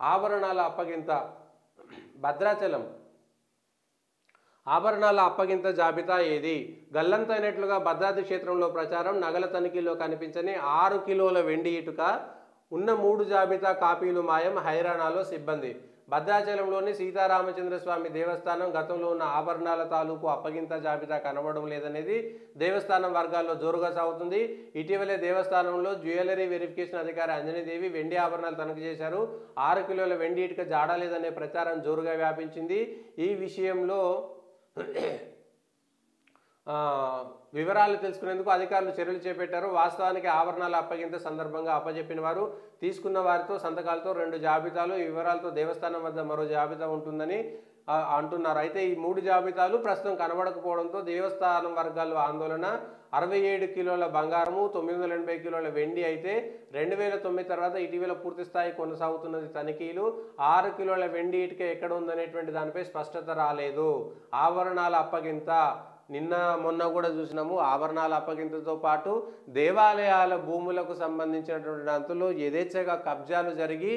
ఆభరణాల అప్పగింత భద్రాచలం ఆభరణాల అప్పగింత జాబితా ఏది? గల్లంతైనట్లుగా భద్రాద్రి క్షేత్రంలో ప్రచారం. నగల తనిఖీలో కనిపించని 6 కిలోల వెండి ఇటుక. ఉన్న 3 జాబితా కాపీలు మాయం. హైరానాలో సిబ్బంది. భద్రాచలంలోని సీతారామచంద్రస్వామి దేవస్థానం గతంలో ఉన్న ఆభరణాల తాలూకు అప్పగింత జాబితా కనబడడం లేదనేది దేవస్థానం వర్గాల్లో జోరుగా సాగుతుంది. ఇటీవలే దేవస్థానంలో జ్యువెలరీ వెరిఫికేషన్ అధికారి అంజనీదేవి వెండి ఆభరణాలు తనిఖీ చేశారు. 6 కిలోల వెండి ఇటుక జాడలేదనే ప్రచారం జోరుగా వ్యాపించింది. ఈ విషయంలో వివరాలు తెలుసుకునేందుకు అధికారులు చర్యలు చేపట్టారు. వాస్తవానికి ఆభరణాల అప్పగింత సందర్భంగా అప్పజెప్పిన వారు తీసుకున్న వారితో సంతకాలతో 2 జాబితాలు, ఈ వివరాలతో దేవస్థానం వద్ద మరో జాబితా ఉంటుందని అంటున్నారు. అయితే ఈ 3 జాబితాలు ప్రస్తుతం కనబడకపోవడంతో దేవస్థానం వర్గాల్లో ఆందోళన. 67 కిలోల బంగారము, 980 కిలోల వెండి అయితే 2009 తర్వాత ఇటీవల పూర్తి స్థాయి కొనసాగుతున్నది తనిఖీలు. 6 కిలోల వెండి ఇటుక ఎక్కడ ఉందనేటువంటి దానిపై స్పష్టత రాలేదు. ఆభరణాల అప్పగింత నిన్న మొన్న కూడా చూసినాము. ఆభరణాల అప్పగింతతో పాటు దేవాలయాల భూములకు సంబంధించినటువంటి దాంట్లో యథేచ్ఛగా కబ్జాలు జరిగి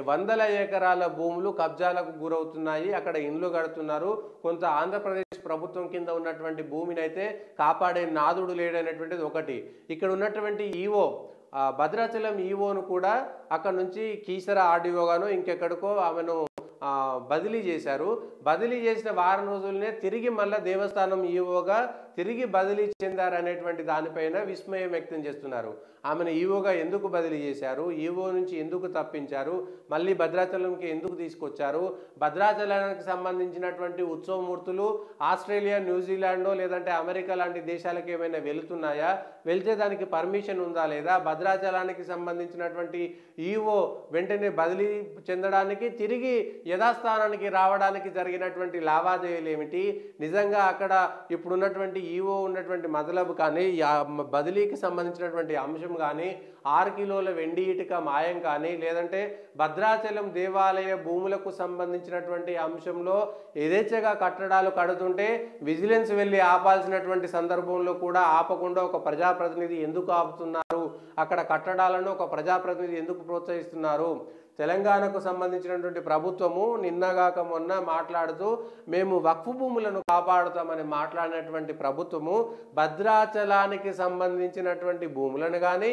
వందల ఎకరాల భూములు కబ్జాలకు గురవుతున్నాయి. అక్కడ ఇండ్లు కడుతున్నారు. కొంత ఆంధ్రప్రదేశ్ ప్రభుత్వం కింద ఉన్నటువంటి భూమిని అయితే కాపాడే నాదుడు లేడనేటువంటిది ఒకటి. ఇక్కడ ఉన్నటువంటి ఈవో భద్రాచలం ఈవోను కూడా అక్కడ నుంచి కీసర ఆర్డీఓగాను ఇంకెక్కడికో ఆమెను బదిలీ చేశారు. బదిలీ చేసిన వారం రోజులనే తిరిగి మళ్ళీ దేవస్థానం ఈవోగా తిరిగి బదిలీ చెందారనేటువంటి దానిపైన విస్మయం వ్యక్తం చేస్తున్నారు. ఆమెను ఈవోగా ఎందుకు బదిలీ చేశారు? ఈవో నుంచి ఎందుకు తప్పించారు? మళ్ళీ భద్రాచలంకి ఎందుకు తీసుకొచ్చారు? భద్రాచలానికి సంబంధించినటువంటి ఉత్సవమూర్తులు ఆస్ట్రేలియా, న్యూజిలాండో లేదంటే అమెరికా లాంటి దేశాలకు ఏమైనా వెళుతున్నాయా? వెళ్తే దానికి పర్మిషన్ ఉందా లేదా? భద్రాచలానికి సంబంధించినటువంటి ఈవో వెంటనే బదిలీ చెందడానికి తిరిగి యథాస్థానానికి రావడానికి జరిగినటువంటి లావాదేవీలు ఏమిటి? నిజంగా అక్కడ ఇప్పుడున్నటువంటి ఈవో ఉన్నటువంటి మతలబు కానీ బదిలీకి సంబంధించినటువంటి అంశం కానీ 6 కిలోల వెండి ఇటుక మాయం కానీ లేదంటే భద్రాచలం దేవాలయ భూములకు సంబంధించినటువంటి అంశంలో యథేచ్ఛగా కట్టడాలు కడుతుంటే విజిలెన్స్ వెళ్ళి ఆపాల్సినటువంటి సందర్భంలో కూడా ఆపకుండా ఒక ప్రజాప్రతినిధి ఎందుకు ఆపుతున్నారు? అక్కడ కట్టడాలను ఒక ప్రజాప్రతినిధి ఎందుకు ప్రోత్సహిస్తున్నారు? తెలంగాణకు సంబంధించినటువంటి ప్రభుత్వము నిన్నగాక మొన్న మాట్లాడుతూ మేము వక్ఫ్ భూములను కాపాడుతామని మాట్లాడినటువంటి ప్రభుత్వము భద్రాచలానికి సంబంధించినటువంటి భూములను కానీ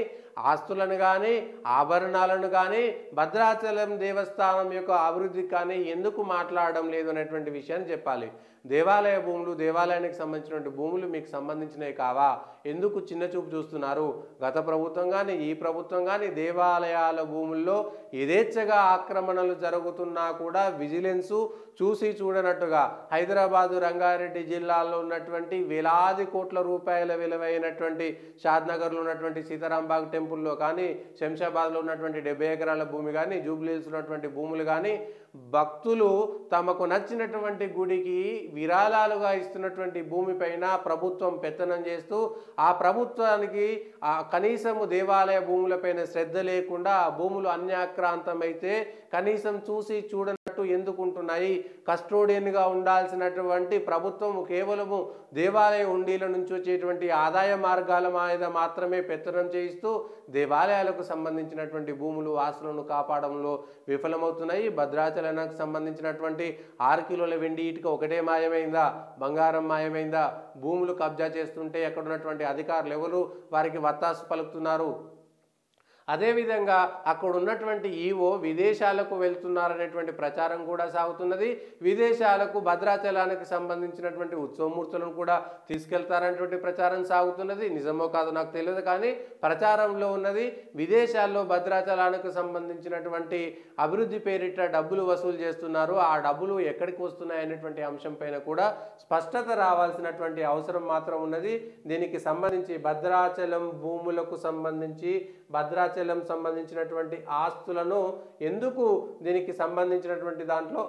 ఆస్తులను కానీ ఆభరణాలను కానీ భద్రాచలం దేవస్థానం యొక్క అభివృద్ధికి కానీ ఎందుకు మాట్లాడడం లేదు అనేటువంటి విషయాన్ని చెప్పాలి. దేవాలయ భూములు, దేవాలయానికి సంబంధించినటువంటి భూములు మీకు సంబంధించినవి కావా? ఎందుకు చిన్న చూపు చూస్తున్నారు? గత ప్రభుత్వం కానీ ఈ ప్రభుత్వం కానీ దేవాలయాల భూముల్లో యథేచ్ఛగా ఆక్రమణలు జరుగుతున్నా కూడా విజిలెన్సు చూసి చూడనట్టుగా హైదరాబాదు, రంగారెడ్డి జిల్లాలో ఉన్నటువంటి వేలాది కోట్ల రూపాయల విలువైనటువంటి షాద్నగర్లో ఉన్నటువంటి సీతారాంబాగ్ టెంపుల్లో కానీ, శంషాబాద్లో ఉన్నటువంటి 70 ఎకరాల భూమి కానీ, జూబ్లీహిల్స్ ఉన్నటువంటి భూములు కానీ భక్తులు తమకు నచ్చినటువంటి గుడికి విరాళాలుగా ఇస్తున్నటువంటి భూమిపైన ప్రభుత్వం పెత్తనం చేస్తూ ఆ ప్రభుత్వానికి కనీసము దేవాలయ భూములపైన శ్రద్ధ లేకుండా ఆ భూములు అన్యాక్రాంతమైతే కనీసం చూసి చూడనట్టు ఎందుకుంటున్నాయి? కస్టోడియన్గా ఉండాల్సినటువంటి ప్రభుత్వం కేవలము దేవాలయ హుండీల నుంచి వచ్చేటువంటి ఆదాయ మార్గాల మీద మాత్రమే పెత్తనం చేయిస్తూ దేవాలయాలకు సంబంధించినటువంటి భూములు, ఆస్తులను కాపాడంలో విఫలమవుతున్నాయి. భద్రాచలానికి సంబంధించినటువంటి 6 కిలోల వెండి ఇటుక ఒకటే మాయమైందా? బంగారం మాయమైందా? భూములు కబ్జా చేస్తుంటే ఎక్కడ ఉన్నటువంటి అధికారులు ఎవరు వారికి వత్తాసు పలుకుతున్నారు? అదేవిధంగా అక్కడ ఉన్నటువంటి ఈవో విదేశాలకు వెళ్తున్నారనేటువంటి ప్రచారం కూడా సాగుతున్నది. విదేశాలకు భద్రాచలానికి సంబంధించినటువంటి ఉత్సవమూర్తులను కూడా తీసుకెళ్తారనేటువంటి ప్రచారం సాగుతున్నది. నిజమో కాదో నాకు తెలియదు, కానీ ప్రచారంలో ఉన్నది. విదేశాల్లో భద్రాచలానికి సంబంధించినటువంటి అభివృద్ధి పేరిట డబ్బులు వసూలు చేస్తున్నారు. ఆ డబ్బులు ఎక్కడికి వస్తున్నాయి అనేటువంటి అంశం పైన కూడా స్పష్టత రావాల్సినటువంటి అవసరం మాత్రం ఉన్నది. దీనికి సంబంధించి భద్రాచలం భూములకు సంబంధించి భద్రాచలం సంబంధించినటువంటి ఆస్తులను ఎందుకు దీనికి సంబంధించినటువంటి దాంట్లో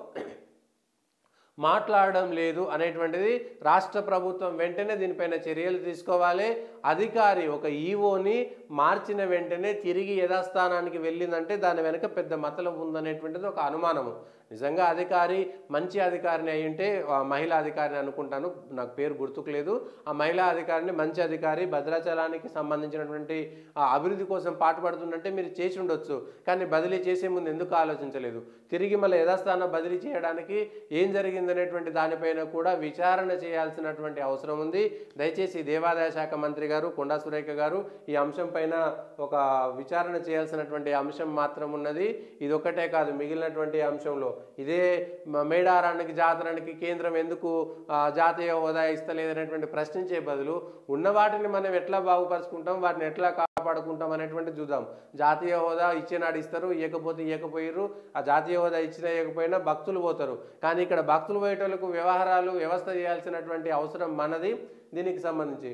మాట్లాడడం లేదు అనేటువంటిది రాష్ట్ర ప్రభుత్వం వెంటనే దీనిపైన చర్యలు తీసుకోవాలి. అధికారి ఒక ఈఓని మార్చిన వెంటనే తిరిగి యథాస్థానానికి వెళ్ళిందంటే దాని వెనక పెద్ద మతలబు ఉందనేటువంటిది ఒక అనుమానము. నిజంగా అధికారి మంచి అధికారిని అయి ఉంటే మహిళా అధికారిని అనుకుంటాను, నాకు పేరు గుర్తుకు లేదు. ఆ మహిళా అధికారిని మంచి అధికారి భద్రాచలానికి సంబంధించినటువంటి అభివృద్ధి కోసం పాటుపడుతుందంటే మీరు చేసి ఉండొచ్చు. కానీ బదిలీ చేసే ముందు ఎందుకు ఆలోచించలేదు? తిరిగి మళ్ళీ యథాస్థానం బదిలీ చేయడానికి ఏం జరిగిందనేటువంటి దానిపైన కూడా విచారణ చేయాల్సినటువంటి అవసరం ఉంది. దయచేసి దేవాదాయ శాఖ మంత్రి గారు కొండా సురేఖ గారు ఈ అంశం పైన ఒక విచారణ చేయాల్సినటువంటి అంశం మాత్రం ఉన్నది. ఇది ఒక్కటే కాదు, మిగిలినటువంటి అంశంలో ఇదే మేడారానికి జాతరానికి కేంద్రం ఎందుకు జాతీయ హోదా ఇస్తలేదనేటువంటి ప్రశ్నించే బదులు ఉన్న వాటిని మనం ఎట్లా బాగుపరుచుకుంటాం, వాటిని ఎట్లా కాపాడుకుంటాం అనేటువంటి చూద్దాం. జాతీయ హోదా ఇచ్చేనాడు ఇస్తారు, ఇవ్వకపోతే ఇవ్వకపోయారు. ఆ జాతీయ హోదా ఇచ్చినా ఇవ్వకపోయినా భక్తులు పోతారు. కానీ ఇక్కడ భక్తులు పోయేటోళ్ళకు వ్యవహారాలు వ్యవస్థ చేయాల్సినటువంటి అవసరం మనది. దీనికి సంబంధించి